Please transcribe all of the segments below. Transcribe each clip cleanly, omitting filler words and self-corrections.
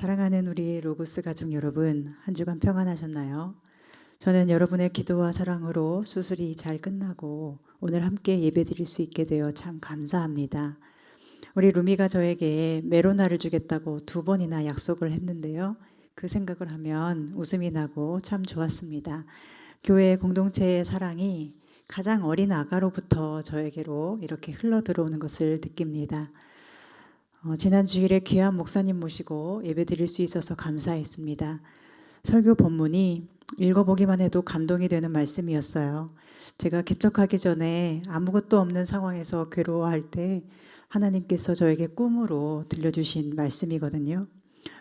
사랑하는 우리 로고스 가족 여러분, 한 주간 평안하셨나요? 저는 여러분의 기도와 사랑으로 수술이 잘 끝나고 오늘 함께 예배드릴 수 있게 되어 참 감사합니다. 우리 루미가 저에게 메로나를 주겠다고 2번이나 약속을 했는데요. 그 생각을 하면 웃음이 나고 참 좋았습니다. 교회 공동체의 사랑이 가장 어린 아가로부터 저에게로 이렇게 흘러 들어오는 것을 느낍니다. 지난 주일에 귀한 목사님 모시고 예배드릴 수 있어서 감사했습니다. 설교 본문이 읽어보기만 해도 감동이 되는 말씀이었어요. 제가 개척하기 전에 아무것도 없는 상황에서 괴로워할 때 하나님께서 저에게 꿈으로 들려주신 말씀이거든요.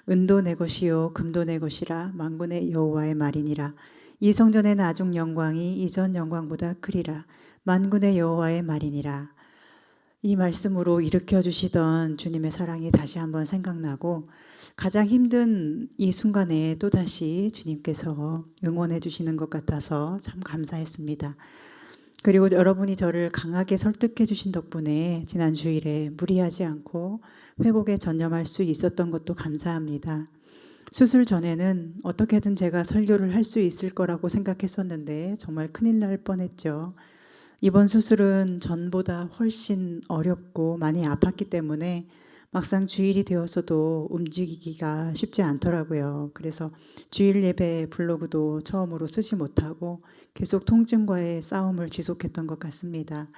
은도 내 것이요 금도 내 것이라 만군의 여호와의 말이니라. 이 성전의 나중 영광이 이전 영광보다 크리라. 만군의 여호와의 말이니라. 이 말씀으로 일으켜 주시던 주님의 사랑이 다시 한번 생각나고 가장 힘든 이 순간에 또다시 주님께서 응원해 주시는 것 같아서 참 감사했습니다. 그리고 여러분이 저를 강하게 설득해 주신 덕분에 지난 주일에 무리하지 않고 회복에 전념할 수 있었던 것도 감사합니다. 수술 전에는 어떻게든 제가 설교를 할 수 있을 거라고 생각했었는데 정말 큰일 날 뻔했죠. 이번 수술은 전보다 훨씬 어렵고 많이 아팠기 때문에 막상 주일이 되어서도 움직이기가 쉽지 않더라고요. 그래서 주일 예배 블로그도 처음으로 쓰지 못하고 계속 통증과의 싸움을 지속했던 것 같습니다.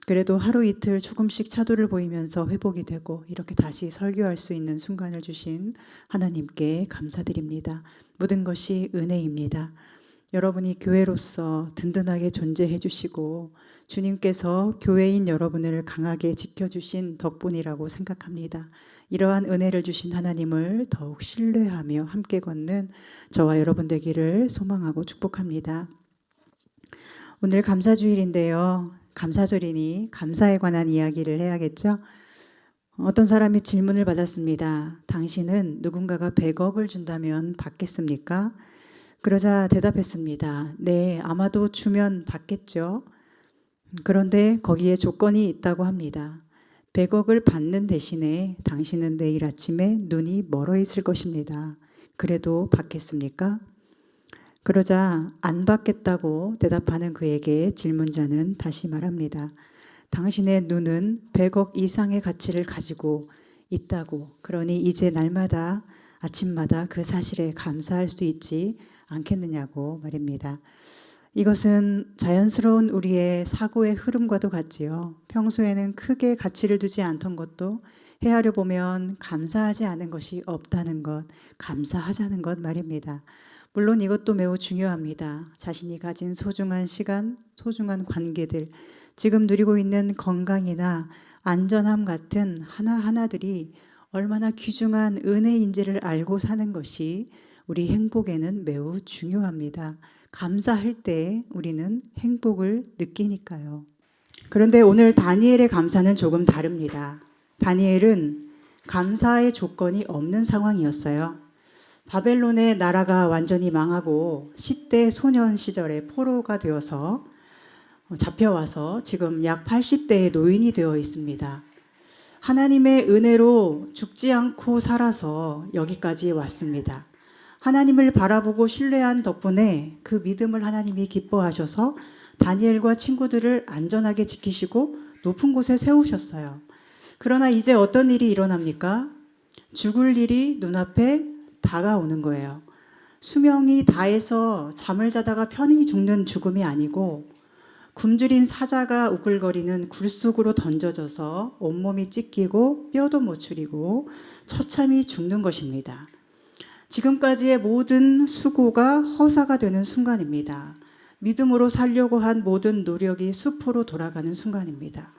그래도 하루 이틀 조금씩 차도를 보이면서 회복이 되고 이렇게 다시 설교할 수 있는 순간을 주신 하나님께 감사드립니다. 모든 것이 은혜입니다. 여러분이 교회로서 든든하게 존재해 주시고 주님께서 교회인 여러분을 강하게 지켜주신 덕분이라고 생각합니다. 이러한 은혜를 주신 하나님을 더욱 신뢰하며 함께 걷는 저와 여러분 되기를 소망하고 축복합니다. 오늘 감사주일인데요. 감사절이니 감사에 관한 이야기를 해야겠죠? 어떤 사람이 질문을 받았습니다. 당신은 누군가가 100억을 준다면 받겠습니까? 그러자 대답했습니다. 네, 아마도 주면 받겠죠. 그런데 거기에 조건이 있다고 합니다. 100억을 받는 대신에 당신은 내일 아침에 눈이 멀어 있을 것입니다. 그래도 받겠습니까? 그러자 안 받겠다고 대답하는 그에게 질문자는 다시 말합니다. 당신의 눈은 100억 이상의 가치를 가지고 있다고. 그러니 이제 날마다 아침마다 그 사실에 감사할 수 있지 않겠느냐고 말입니다. 이것은 자연스러운 우리의 사고의 흐름과도 같지요. 평소에는 크게 가치를 두지 않던 것도 헤아려 보면 감사하지 않은 것이 없다는 것, 감사하자는 것 말입니다. 물론 이것도 매우 중요합니다. 자신이 가진 소중한 시간, 소중한 관계들, 지금 누리고 있는 건강이나 안전함 같은 하나하나들이 얼마나 귀중한 은혜인지를 알고 사는 것이 우리 행복에는 매우 중요합니다. 감사할 때 우리는 행복을 느끼니까요. 그런데 오늘 다니엘의 감사는 조금 다릅니다. 다니엘은 감사의 조건이 없는 상황이었어요. 바벨론의 나라가 완전히 망하고 10대 소년 시절에 포로가 되어서 잡혀와서 지금 약 80대의 노인이 되어 있습니다. 하나님의 은혜로 죽지 않고 살아서 여기까지 왔습니다. 하나님을 바라보고 신뢰한 덕분에 그 믿음을 하나님이 기뻐하셔서 다니엘과 친구들을 안전하게 지키시고 높은 곳에 세우셨어요. 그러나 이제 어떤 일이 일어납니까? 죽을 일이 눈앞에 다가오는 거예요. 수명이 다해서 잠을 자다가 편히 죽는 죽음이 아니고 굶주린 사자가 우글거리는 굴 속으로 던져져서 온몸이 찢기고 뼈도 못 추리고 처참히 죽는 것입니다. 지금까지의 모든 수고가 허사가 되는 순간입니다. 믿음으로 살려고 한 모든 노력이 수포로 돌아가는 순간입니다.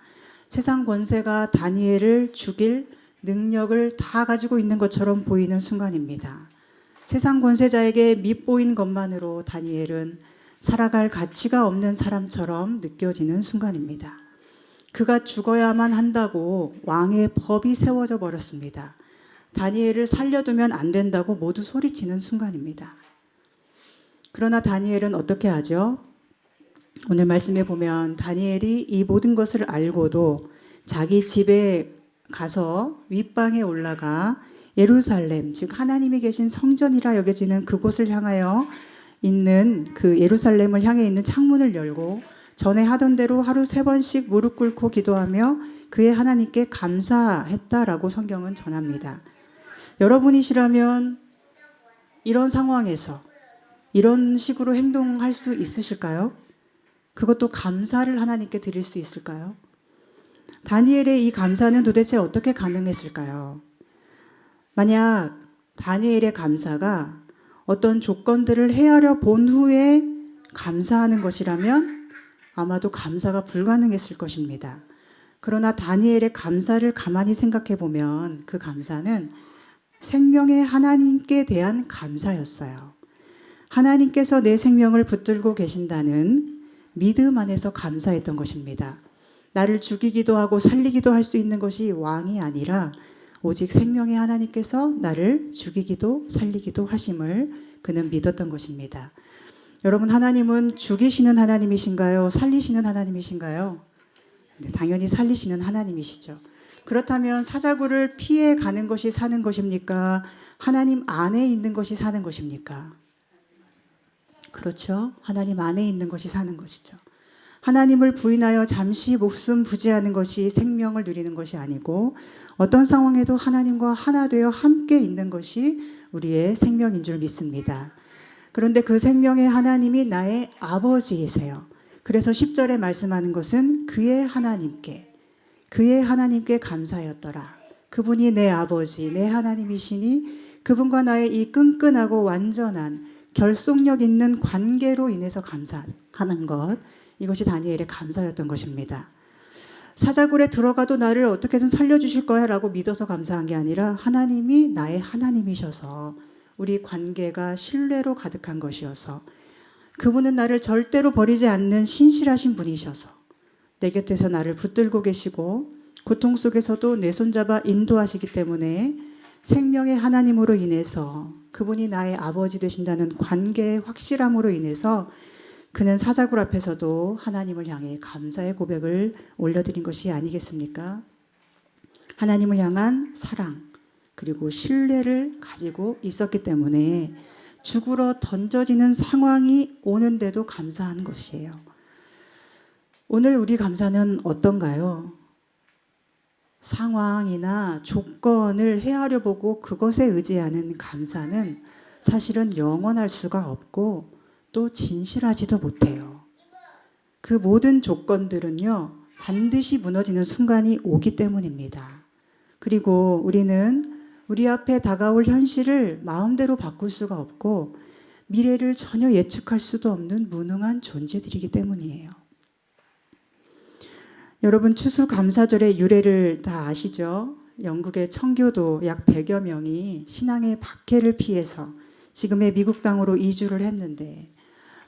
세상 권세가 다니엘을 죽일 능력을 다 가지고 있는 것처럼 보이는 순간입니다. 세상 권세자에게 밉보인 것만으로 다니엘은 살아갈 가치가 없는 사람처럼 느껴지는 순간입니다. 그가 죽어야만 한다고 왕의 법이 세워져 버렸습니다. 다니엘을 살려두면 안 된다고 모두 소리치는 순간입니다. 그러나 다니엘은 어떻게 하죠? 오늘 말씀에 보면 다니엘이 이 모든 것을 알고도 자기 집에 가서 윗방에 올라가 예루살렘, 즉 하나님이 계신 성전이라 여겨지는 그곳을 향하여 있는 그 예루살렘을 향해 있는 창문을 열고 전에 하던 대로 하루 3번씩 무릎 꿇고 기도하며 그의 하나님께 감사했다라고 성경은 전합니다. 여러분이시라면 이런 상황에서 이런 식으로 행동할 수 있으실까요? 그것도 감사를 하나님께 드릴 수 있을까요? 다니엘의 이 감사는 도대체 어떻게 가능했을까요? 만약 다니엘의 감사가 어떤 조건들을 헤아려 본 후에 감사하는 것이라면 아마도 감사가 불가능했을 것입니다. 그러나 다니엘의 감사를 가만히 생각해 보면 그 감사는 생명의 하나님께 대한 감사였어요. 하나님께서 내 생명을 붙들고 계신다는 믿음 안에서 감사했던 것입니다. 나를 죽이기도 하고 살리기도 할 수 있는 것이 왕이 아니라 오직 생명의 하나님께서 나를 죽이기도 살리기도 하심을 그는 믿었던 것입니다. 여러분, 하나님은 죽이시는 하나님이신가요? 살리시는 하나님이신가요? 네, 당연히 살리시는 하나님이시죠. 그렇다면 사자굴을 피해 가는 것이 사는 것입니까? 하나님 안에 있는 것이 사는 것입니까? 그렇죠. 하나님 안에 있는 것이 사는 것이죠. 하나님을 부인하여 잠시 목숨 부지하는 것이 생명을 누리는 것이 아니고 어떤 상황에도 하나님과 하나 되어 함께 있는 것이 우리의 생명인 줄 믿습니다. 그런데 그 생명의 하나님이 나의 아버지이세요. 그래서 10절에 말씀하는 것은 그의 하나님께 감사였더라. 그분이 내 아버지, 내 하나님이시니 그분과 나의 이 끈끈하고 완전한 결속력 있는 관계로 인해서 감사하는 것, 이것이 다니엘의 감사였던 것입니다. 사자굴에 들어가도 나를 어떻게든 살려주실 거야 라고 믿어서 감사한 게 아니라 하나님이 나의 하나님이셔서 우리 관계가 신뢰로 가득한 것이어서 그분은 나를 절대로 버리지 않는 신실하신 분이셔서 내 곁에서 나를 붙들고 계시고 고통 속에서도 내 손잡아 인도하시기 때문에 생명의 하나님으로 인해서 그분이 나의 아버지 되신다는 관계의 확실함으로 인해서 그는 사자굴 앞에서도 하나님을 향해 감사의 고백을 올려드린 것이 아니겠습니까? 하나님을 향한 사랑 그리고 신뢰를 가지고 있었기 때문에 죽으러 던져지는 상황이 오는데도 감사한 것이에요. 오늘 우리 감사는 어떤가요? 상황이나 조건을 헤아려 보고 그것에 의지하는 감사는 사실은 영원할 수가 없고 또 진실하지도 못해요. 그 모든 조건들은요, 반드시 무너지는 순간이 오기 때문입니다. 그리고 우리는 우리 앞에 다가올 현실을 마음대로 바꿀 수가 없고 미래를 전혀 예측할 수도 없는 무능한 존재들이기 때문이에요. 여러분, 추수감사절의 유래를 다 아시죠? 영국의 청교도 약 100여 명이 신앙의 박해를 피해서 지금의 미국 땅으로 이주를 했는데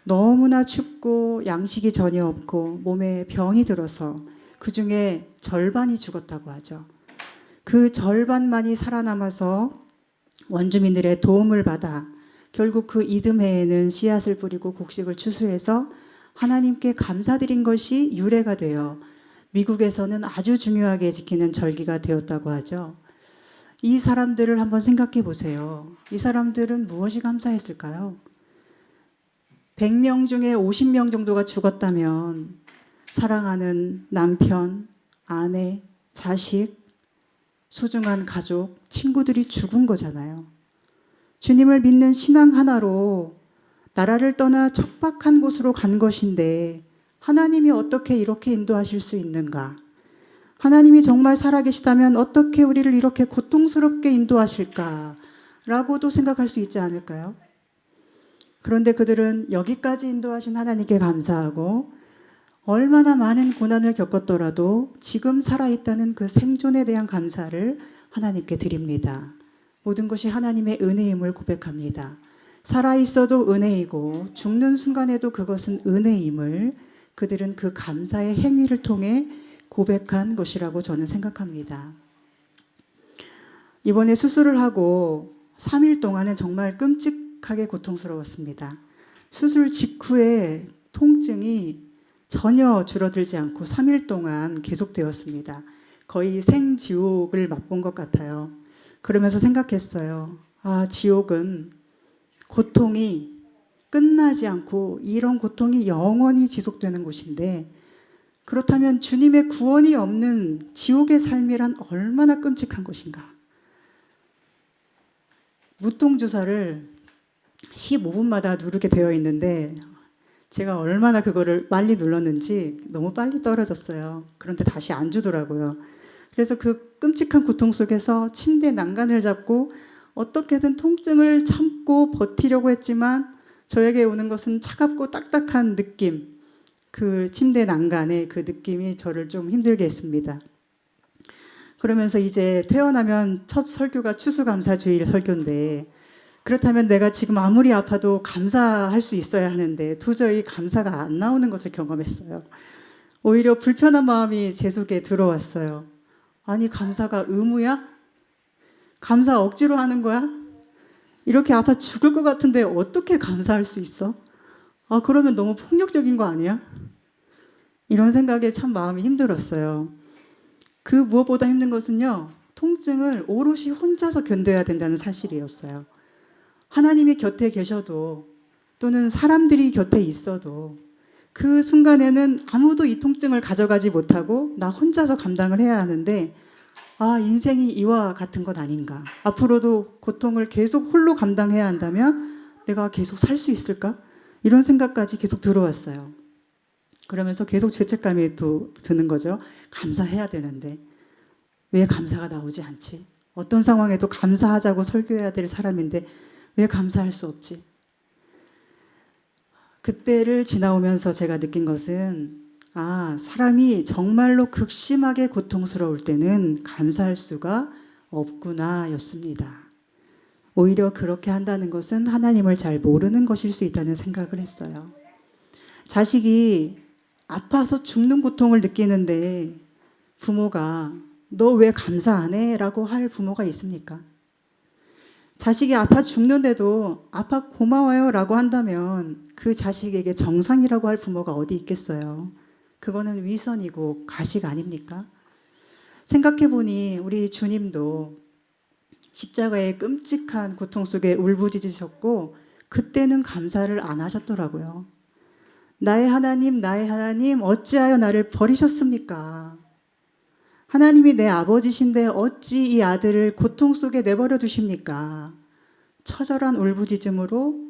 너무나 춥고 양식이 전혀 없고 몸에 병이 들어서 그 중에 절반이 죽었다고 하죠. 그 절반만이 살아남아서 원주민들의 도움을 받아 결국 그 이듬해에는 씨앗을 뿌리고 곡식을 추수해서 하나님께 감사드린 것이 유래가 되어 미국에서는 아주 중요하게 지키는 절기가 되었다고 하죠. 이 사람들을 한번 생각해 보세요. 이 사람들은 무엇이 감사했을까요? 100명 중에 50명 정도가 죽었다면 사랑하는 남편, 아내, 자식, 소중한 가족, 친구들이 죽은 거잖아요. 주님을 믿는 신앙 하나로 나라를 떠나 척박한 곳으로 간 것인데 하나님이 어떻게 이렇게 인도하실 수 있는가? 하나님이 정말 살아계시다면 어떻게 우리를 이렇게 고통스럽게 인도하실까? 라고도 생각할 수 있지 않을까요? 그런데 그들은 여기까지 인도하신 하나님께 감사하고 얼마나 많은 고난을 겪었더라도 지금 살아있다는 그 생존에 대한 감사를 하나님께 드립니다. 모든 것이 하나님의 은혜임을 고백합니다. 살아있어도 은혜이고 죽는 순간에도 그것은 은혜임을 그들은 그 감사의 행위를 통해 고백한 것이라고 저는 생각합니다. 이번에 수술을 하고 3일 동안은 정말 끔찍하게 고통스러웠습니다. 수술 직후에 통증이 전혀 줄어들지 않고 3일 동안 계속되었습니다. 거의 생지옥을 맛본 것 같아요. 그러면서 생각했어요. 아, 지옥은 고통이 끝나지 않고 이런 고통이 영원히 지속되는 곳인데, 그렇다면 주님의 구원이 없는 지옥의 삶이란 얼마나 끔찍한 것인가. 무통주사를 15분마다 누르게 되어 있는데 제가 얼마나 그거를 빨리 눌렀는지 너무 빨리 떨어졌어요. 그런데 다시 안 주더라고요. 그래서 그 끔찍한 고통 속에서 침대 난간을 잡고 어떻게든 통증을 참고 버티려고 했지만 저에게 오는 것은 차갑고 딱딱한 느낌, 그 침대 난간의 그 느낌이 저를 좀 힘들게 했습니다. 그러면서 이제 퇴원하면 첫 설교가 추수감사주일 설교인데, 그렇다면 내가 지금 아무리 아파도 감사할 수 있어야 하는데 도저히 감사가 안 나오는 것을 경험했어요. 오히려 불편한 마음이 제 속에 들어왔어요. 아니, 감사가 의무야? 감사 억지로 하는 거야? 이렇게 아파 죽을 것 같은데 어떻게 감사할 수 있어? 아, 그러면 너무 폭력적인 거 아니야? 이런 생각에 참 마음이 힘들었어요. 그 무엇보다 힘든 것은요, 통증을 오롯이 혼자서 견뎌야 된다는 사실이었어요. 하나님이 곁에 계셔도 또는 사람들이 곁에 있어도 그 순간에는 아무도 이 통증을 가져가지 못하고 나 혼자서 감당을 해야 하는데, 아, 인생이 이와 같은 것 아닌가. 앞으로도 고통을 계속 홀로 감당해야 한다면 내가 계속 살 수 있을까? 이런 생각까지 계속 들어왔어요. 그러면서 계속 죄책감이 또 드는 거죠. 감사해야 되는데 왜 감사가 나오지 않지? 어떤 상황에도 감사하자고 설교해야 될 사람인데 왜 감사할 수 없지? 그때를 지나오면서 제가 느낀 것은, 아, 사람이 정말로 극심하게 고통스러울 때는 감사할 수가 없구나 였습니다. 오히려 그렇게 한다는 것은 하나님을 잘 모르는 것일 수 있다는 생각을 했어요. 자식이 아파서 죽는 고통을 느끼는데 부모가 너 왜 감사 안 해? 라고 할 부모가 있습니까? 자식이 아파 죽는데도 아파 고마워요 라고 한다면 그 자식에게 정상이라고 할 부모가 어디 있겠어요? 그거는 위선이고 가식 아닙니까? 생각해보니 우리 주님도 십자가의 끔찍한 고통 속에 울부짖으셨고 그때는 감사를 안 하셨더라고요. 나의 하나님, 나의 하나님, 어찌하여 나를 버리셨습니까? 하나님이 내 아버지신데 어찌 이 아들을 고통 속에 내버려 두십니까? 처절한 울부짖음으로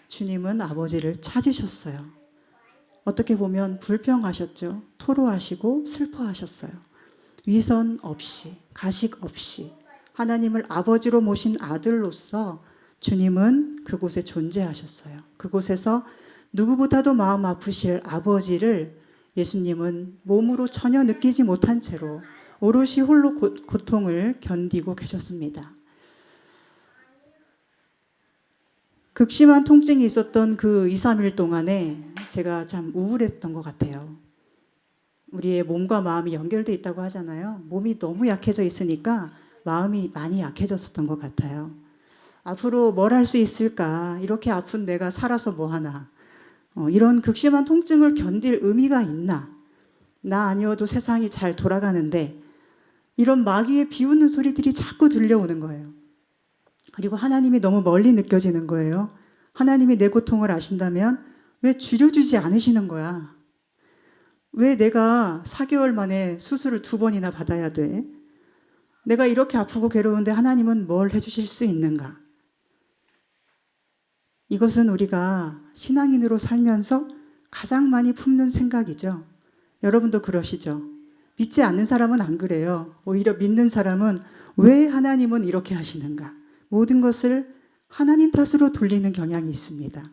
주님은 아버지를 찾으셨어요. 어떻게 보면 불평하셨죠. 토로하시고 슬퍼하셨어요. 위선 없이, 가식 없이 하나님을 아버지로 모신 아들로서 주님은 그곳에 존재하셨어요. 그곳에서 누구보다도 마음 아프실 아버지를 예수님은 몸으로 전혀 느끼지 못한 채로 오롯이 홀로 고통을 견디고 계셨습니다. 극심한 통증이 있었던 그 2, 3일 동안에 제가 참 우울했던 것 같아요. 우리의 몸과 마음이 연결되어 있다고 하잖아요. 몸이 너무 약해져 있으니까 마음이 많이 약해졌었던 것 같아요. 앞으로 뭘 할 수 있을까? 이렇게 아픈 내가 살아서 뭐 하나? 이런 극심한 통증을 견딜 의미가 있나? 나 아니어도 세상이 잘 돌아가는데 이런 마귀의 비웃는 소리들이 자꾸 들려오는 거예요. 그리고 하나님이 너무 멀리 느껴지는 거예요. 하나님이 내 고통을 아신다면 왜 줄여주지 않으시는 거야? 왜 내가 4개월 만에 수술을 2번이나 받아야 돼? 내가 이렇게 아프고 괴로운데 하나님은 뭘 해주실 수 있는가? 이것은 우리가 신앙인으로 살면서 가장 많이 품는 생각이죠. 여러분도 그러시죠? 믿지 않는 사람은 안 그래요. 오히려 믿는 사람은 왜 하나님은 이렇게 하시는가? 모든 것을 하나님 탓으로 돌리는 경향이 있습니다.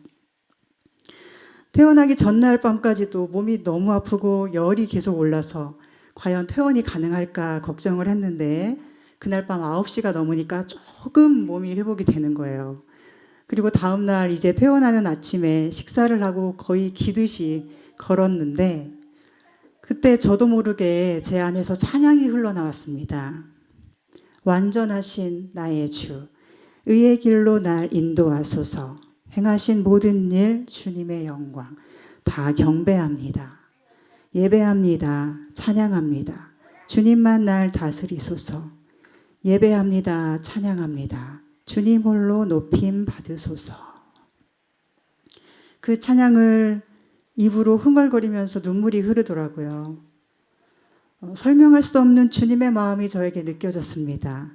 퇴원하기 전날 밤까지도 몸이 너무 아프고 열이 계속 올라서 과연 퇴원이 가능할까 걱정을 했는데 그날 밤 9시가 넘으니까 조금 몸이 회복이 되는 거예요. 그리고 다음날 이제 퇴원하는 아침에 식사를 하고 거의 기듯이 걸었는데 그때 저도 모르게 제 안에서 찬양이 흘러나왔습니다. 완전하신 나의 주, 의의 길로 날 인도하소서. 행하신 모든 일 주님의 영광 다 경배합니다. 예배합니다. 찬양합니다. 주님만 날 다스리소서. 예배합니다. 찬양합니다. 주님 홀로 높임 받으소서. 그 찬양을 입으로 흥얼거리면서 눈물이 흐르더라고요. 설명할 수 없는 주님의 마음이 저에게 느껴졌습니다.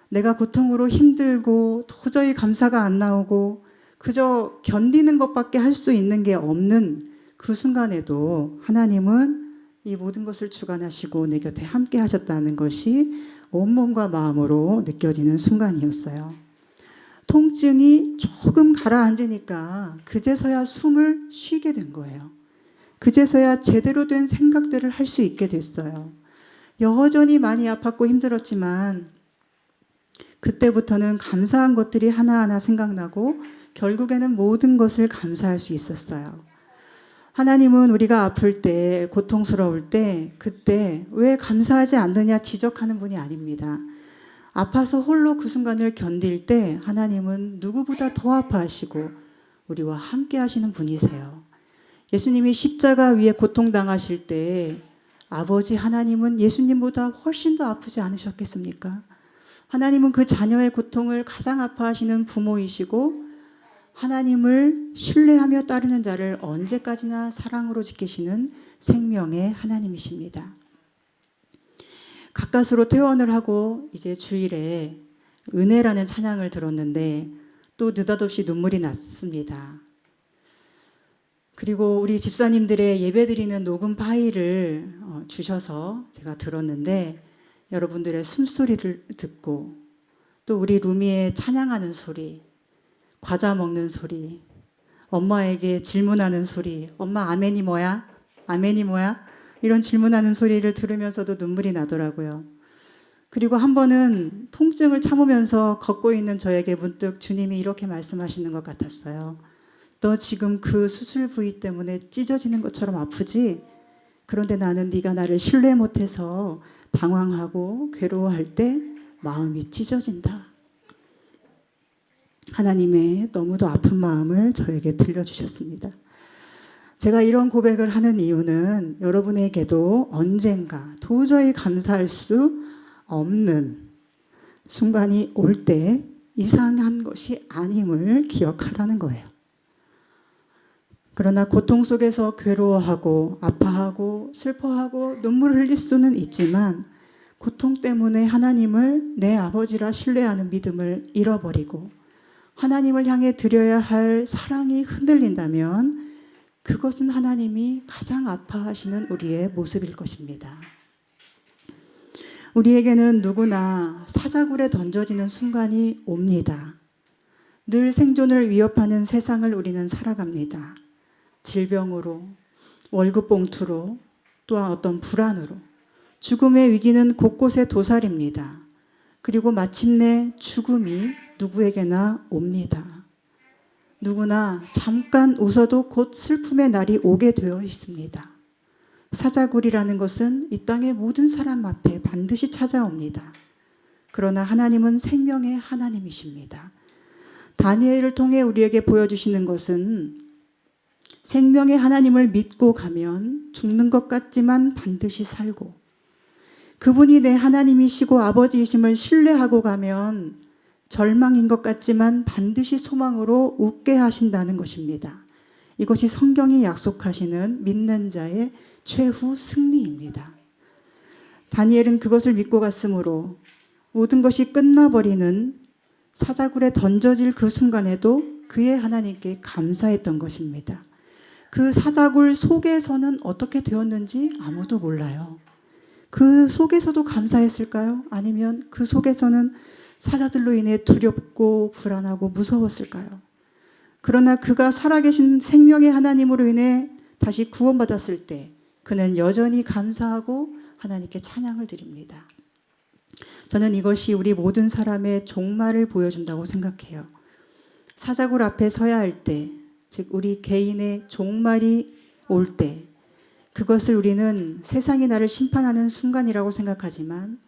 내가 고통으로 힘들고 도저히 감사가 안 나오고 그저 견디는 것밖에 할 수 있는 게 없는 그 순간에도 하나님은 이 모든 것을 주관하시고 내 곁에 함께 하셨다는 것이 온몸과 마음으로 느껴지는 순간이었어요. 통증이 조금 가라앉으니까 그제서야 숨을 쉬게 된 거예요. 그제서야 제대로 된 생각들을 할 수 있게 됐어요. 여전히 많이 아팠고 힘들었지만 그때부터는 감사한 것들이 하나하나 생각나고 결국에는 모든 것을 감사할 수 있었어요. 하나님은 우리가 아플 때, 고통스러울 때, 그때 왜 감사하지 않느냐 지적하는 분이 아닙니다. 아파서 홀로 그 순간을 견딜 때 하나님은 누구보다 더 아파하시고 우리와 함께 하시는 분이세요. 예수님이 십자가 위에 고통당하실 때 아버지 하나님은 예수님보다 훨씬 더 아프지 않으셨겠습니까? 하나님은 그 자녀의 고통을 가장 아파하시는 부모이시고 하나님을 신뢰하며 따르는 자를 언제까지나 사랑으로 지키시는 생명의 하나님이십니다. 가까스로 퇴원을 하고 이제 주일에 은혜라는 찬양을 들었는데 또 느닷없이 눈물이 났습니다. 그리고 우리 집사님들의 예배드리는 녹음 파일을 주셔서 제가 들었는데 여러분들의 숨소리를 듣고 또 우리 루미의 찬양하는 소리, 과자 먹는 소리, 엄마에게 질문하는 소리, 엄마 아멘이 뭐야? 아멘이 뭐야? 이런 질문하는 소리를 들으면서도 눈물이 나더라고요. 그리고 한 번은 통증을 참으면서 걷고 있는 저에게 문득 주님이 이렇게 말씀하시는 것 같았어요. 너 지금 그 수술 부위 때문에 찢어지는 것처럼 아프지? 그런데 나는 네가 나를 신뢰 못해서 방황하고 괴로워할 때 마음이 찢어진다. 하나님의 너무도 아픈 마음을 저에게 들려주셨습니다. 제가 이런 고백을 하는 이유는 여러분에게도 언젠가 도저히 감사할 수 없는 순간이 올 때 이상한 것이 아님을 기억하라는 거예요. 그러나 고통 속에서 괴로워하고 아파하고 슬퍼하고 눈물을 흘릴 수는 있지만 고통 때문에 하나님을 내 아버지라 신뢰하는 믿음을 잃어버리고 하나님을 향해 드려야 할 사랑이 흔들린다면 그것은 하나님이 가장 아파하시는 우리의 모습일 것입니다. 우리에게는 누구나 사자굴에 던져지는 순간이 옵니다. 늘 생존을 위협하는 세상을 우리는 살아갑니다. 질병으로, 월급 봉투로, 또한 어떤 불안으로 죽음의 위기는 곳곳에 도사립니다. 그리고 마침내 죽음이 누구에게나 옵니다. 누구나 잠깐 웃어도 곧 슬픔의 날이 오게 되어 있습니다. 사자굴이라는 것은 이 땅의 모든 사람 앞에 반드시 찾아옵니다. 그러나 하나님은 생명의 하나님이십니다. 다니엘을 통해 우리에게 보여주시는 것은 생명의 하나님을 믿고 가면 죽는 것 같지만 반드시 살고 그분이 내 하나님이시고 아버지이심을 신뢰하고 가면 절망인 것 같지만 반드시 소망으로 웃게 하신다는 것입니다. 이것이 성경이 약속하시는 믿는 자의 최후 승리입니다. 다니엘은 그것을 믿고 갔으므로 모든 것이 끝나버리는 사자굴에 던져질 그 순간에도 그의 하나님께 감사했던 것입니다. 그 사자굴 속에서는 어떻게 되었는지 아무도 몰라요. 그 속에서도 감사했을까요? 아니면 그 속에서는 사자들로 인해 두렵고 불안하고 무서웠을까요? 그러나 그가 살아계신 생명의 하나님으로 인해 다시 구원받았을 때 그는 여전히 감사하고 하나님께 찬양을 드립니다. 저는 이것이 우리 모든 사람의 종말을 보여준다고 생각해요. 사자굴 앞에 서야 할 때, 즉 우리 개인의 종말이 올 때 그것을 우리는 세상이 나를 심판하는 순간이라고 생각하지만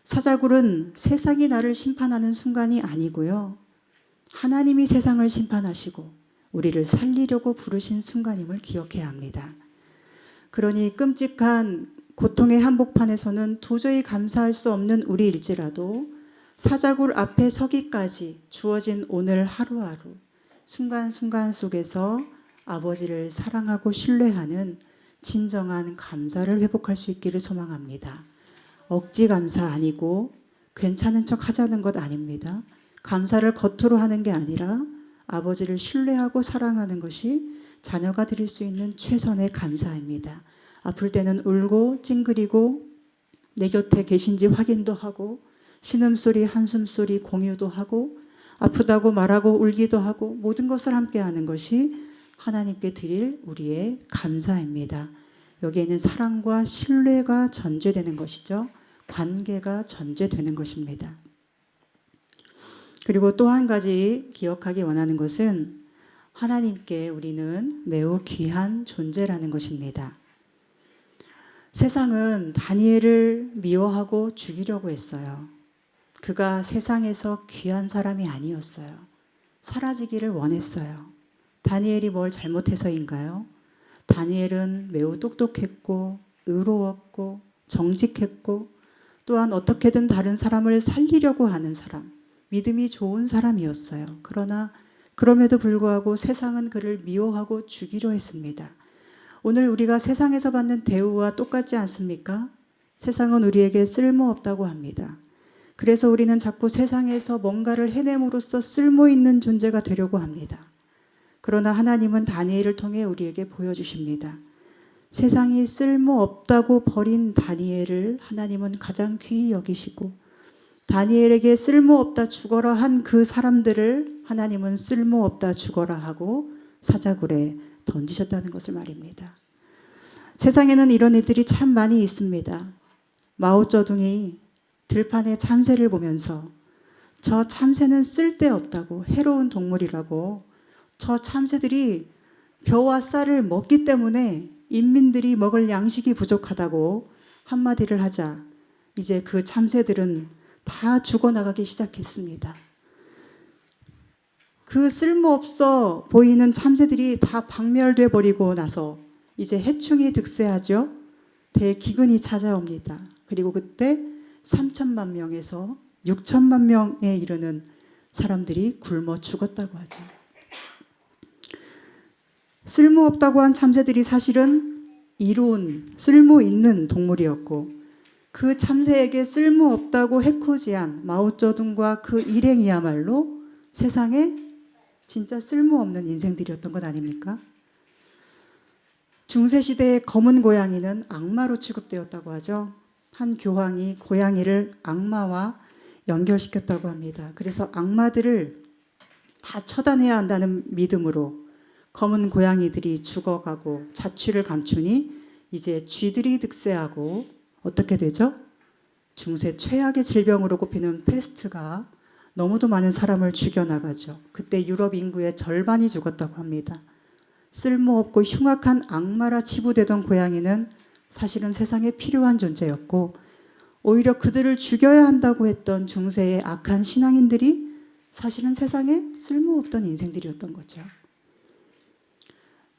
사자굴은 세상이 나를 심판하는 순간이 아니고요. 하나님이 세상을 심판하시고 우리를 살리려고 부르신 순간임을 기억해야 합니다. 그러니 끔찍한 고통의 한복판에서는 도저히 감사할 수 없는 우리일지라도 사자굴 앞에 서기까지 주어진 오늘 하루하루 순간순간 속에서 아버지를 사랑하고 신뢰하는 진정한 감사를 회복할 수 있기를 소망합니다. 억지 감사 아니고 괜찮은 척 하자는 것 아닙니다. 감사를 겉으로 하는 게 아니라 아버지를 신뢰하고 사랑하는 것이 자녀가 드릴 수 있는 최선의 감사입니다. 아플 때는 울고 찡그리고 내 곁에 계신지 확인도 하고 신음소리 한숨소리 공유도 하고 아프다고 말하고 울기도 하고 모든 것을 함께하는 것이 하나님께 드릴 우리의 감사입니다. 여기에는 사랑과 신뢰가 전제되는 것이죠. 관계가 전제되는 것입니다. 그리고 또 한 가지 기억하기 원하는 것은 하나님께 우리는 매우 귀한 존재라는 것입니다. 세상은 다니엘을 미워하고 죽이려고 했어요. 그가 세상에서 귀한 사람이 아니었어요. 사라지기를 원했어요. 다니엘이 뭘 잘못해서인가요? 다니엘은 매우 똑똑했고 의로웠고 정직했고 또한 어떻게든 다른 사람을 살리려고 하는 사람, 믿음이 좋은 사람이었어요. 그러나 그럼에도 불구하고 세상은 그를 미워하고 죽이려 했습니다. 오늘 우리가 세상에서 받는 대우와 똑같지 않습니까? 세상은 우리에게 쓸모없다고 합니다. 그래서 우리는 자꾸 세상에서 뭔가를 해냄으로써 쓸모있는 존재가 되려고 합니다. 그러나 하나님은 다니엘을 통해 우리에게 보여주십니다. 세상이 쓸모없다고 버린 다니엘을 하나님은 가장 귀히 여기시고 다니엘에게 쓸모없다 죽어라 한 그 사람들을 하나님은 쓸모없다 죽어라 하고 사자굴에 던지셨다는 것을 말입니다. 세상에는 이런 애들이 참 많이 있습니다. 마오쩌둥이 들판의 참새를 보면서 저 참새는 쓸데없다고 해로운 동물이라고 저 참새들이 벼와 쌀을 먹기 때문에 인민들이 먹을 양식이 부족하다고 한마디를 하자 이제 그 참새들은 다 죽어나가기 시작했습니다. 그 쓸모없어 보이는 참새들이 다 박멸돼 버리고 나서 이제 해충이 득세하죠. 대기근이 찾아옵니다. 그리고 그때 3천만 명에서 6천만 명에 이르는 사람들이 굶어 죽었다고 하죠. 쓸모없다고 한 참새들이 사실은 이로운 쓸모 있는 동물이었고 그 참새에게 쓸모없다고 해코지한 마오쩌둥과 그 일행이야말로 세상에 진짜 쓸모없는 인생들이었던 것 아닙니까? 중세시대의 검은 고양이는 악마로 취급되었다고 하죠. 한 교황이 고양이를 악마와 연결시켰다고 합니다. 그래서 악마들을 다 처단해야 한다는 믿음으로 검은 고양이들이 죽어가고 자취를 감추니 이제 쥐들이 득세하고 어떻게 되죠? 중세 최악의 질병으로 꼽히는 페스트가 너무도 많은 사람을 죽여나가죠. 그때 유럽 인구의 절반이 죽었다고 합니다. 쓸모없고 흉악한 악마라 치부되던 고양이는 사실은 세상에 필요한 존재였고 오히려 그들을 죽여야 한다고 했던 중세의 악한 신앙인들이 사실은 세상에 쓸모없던 인생들이었던 거죠.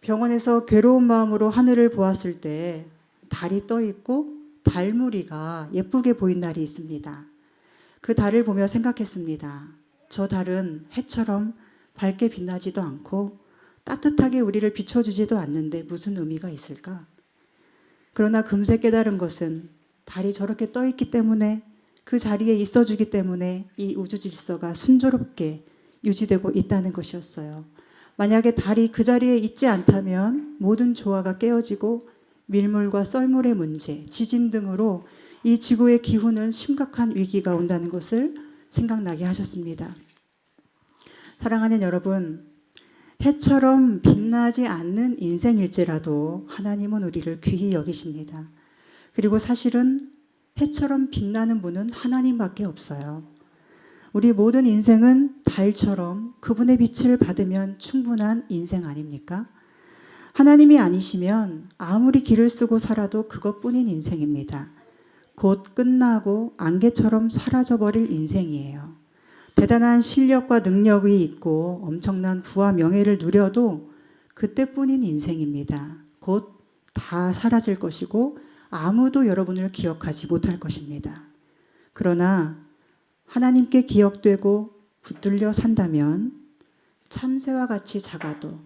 병원에서 괴로운 마음으로 하늘을 보았을 때 달이 떠 있고 달무리가 예쁘게 보인 날이 있습니다. 그 달을 보며 생각했습니다. 저 달은 해처럼 밝게 빛나지도 않고 따뜻하게 우리를 비춰주지도 않는데 무슨 의미가 있을까? 그러나 금세 깨달은 것은 달이 저렇게 떠 있기 때문에 그 자리에 있어주기 때문에 이 우주 질서가 순조롭게 유지되고 있다는 것이었어요. 만약에 달이 그 자리에 있지 않다면 모든 조화가 깨어지고 밀물과 썰물의 문제, 지진 등으로 이 지구의 기후는 심각한 위기가 온다는 것을 생각나게 하셨습니다. 사랑하는 여러분, 해처럼 빛나지 않는 인생일지라도 하나님은 우리를 귀히 여기십니다. 그리고 사실은 해처럼 빛나는 분은 하나님밖에 없어요. 우리 모든 인생은 달처럼 그분의 빛을 받으면 충분한 인생 아닙니까? 하나님이 아니시면 아무리 길을 쓰고 살아도 그것뿐인 인생입니다. 곧 끝나고 안개처럼 사라져버릴 인생이에요. 대단한 실력과 능력이 있고 엄청난 부와 명예를 누려도 그때뿐인 인생입니다. 곧 다 사라질 것이고 아무도 여러분을 기억하지 못할 것입니다. 그러나 하나님께 기억되고 붙들려 산다면 참새와 같이 작아도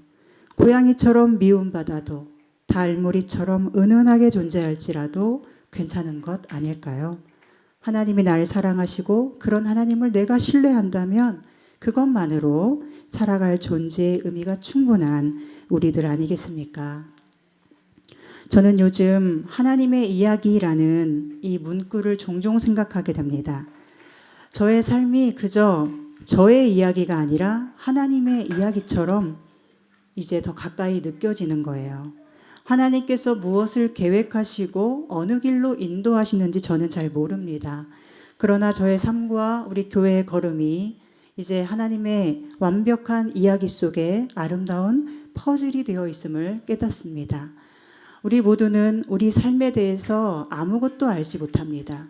고양이처럼 미움받아도 달무리처럼 은은하게 존재할지라도 괜찮은 것 아닐까요? 하나님이 나를 사랑하시고 그런 하나님을 내가 신뢰한다면 그것만으로 살아갈 존재의 의미가 충분한 우리들 아니겠습니까? 저는 요즘 하나님의 이야기라는 이 문구를 종종 생각하게 됩니다. 저의 삶이 그저 저의 이야기가 아니라 하나님의 이야기처럼 이제 더 가까이 느껴지는 거예요. 하나님께서 무엇을 계획하시고 어느 길로 인도하시는지 저는 잘 모릅니다. 그러나 저의 삶과 우리 교회의 걸음이 이제 하나님의 완벽한 이야기 속에 아름다운 퍼즐이 되어 있음을 깨닫습니다. 우리 모두는 우리 삶에 대해서 아무것도 알지 못합니다.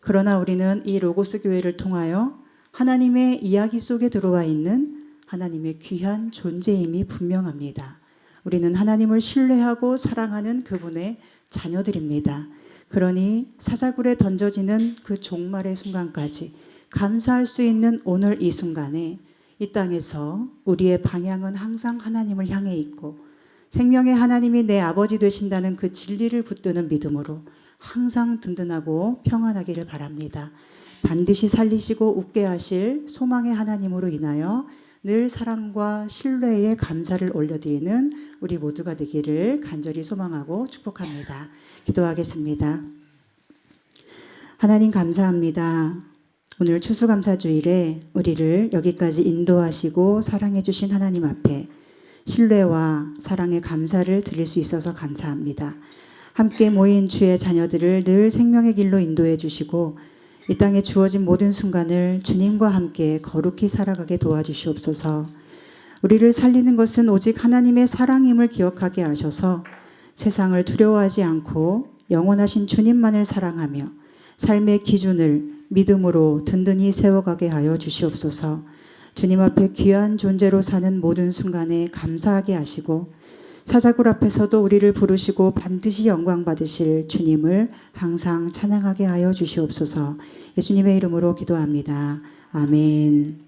그러나 우리는 이 로고스 교회를 통하여 하나님의 이야기 속에 들어와 있는 하나님의 귀한 존재임이 분명합니다. 우리는 하나님을 신뢰하고 사랑하는 그분의 자녀들입니다. 그러니 사자굴에 던져지는 그 종말의 순간까지 감사할 수 있는 오늘 이 순간에 이 땅에서 우리의 방향은 항상 하나님을 향해 있고 생명의 하나님이 내 아버지 되신다는 그 진리를 붙드는 믿음으로 항상 든든하고 평안하기를 바랍니다. 반드시 살리시고 웃게 하실 소망의 하나님으로 인하여 늘 사랑과 신뢰에 감사를 올려드리는 우리 모두가 되기를 간절히 소망하고 축복합니다. 기도하겠습니다. 하나님 감사합니다. 오늘 추수감사주일에 우리를 여기까지 인도하시고 사랑해 주신 하나님 앞에 신뢰와 사랑의 감사를 드릴 수 있어서 감사합니다. 함께 모인 주의 자녀들을 늘 생명의 길로 인도해 주시고 이 땅에 주어진 모든 순간을 주님과 함께 거룩히 살아가게 도와주시옵소서. 우리를 살리는 것은 오직 하나님의 사랑임을 기억하게 하셔서 세상을 두려워하지 않고 영원하신 주님만을 사랑하며 삶의 기준을 믿음으로 든든히 세워가게 하여 주시옵소서. 주님 앞에 귀한 존재로 사는 모든 순간에 감사하게 하시고 사자굴 앞에서도 우리를 부르시고 반드시 영광 받으실 주님을 항상 찬양하게 하여 주시옵소서. 예수님의 이름으로 기도합니다. 아멘.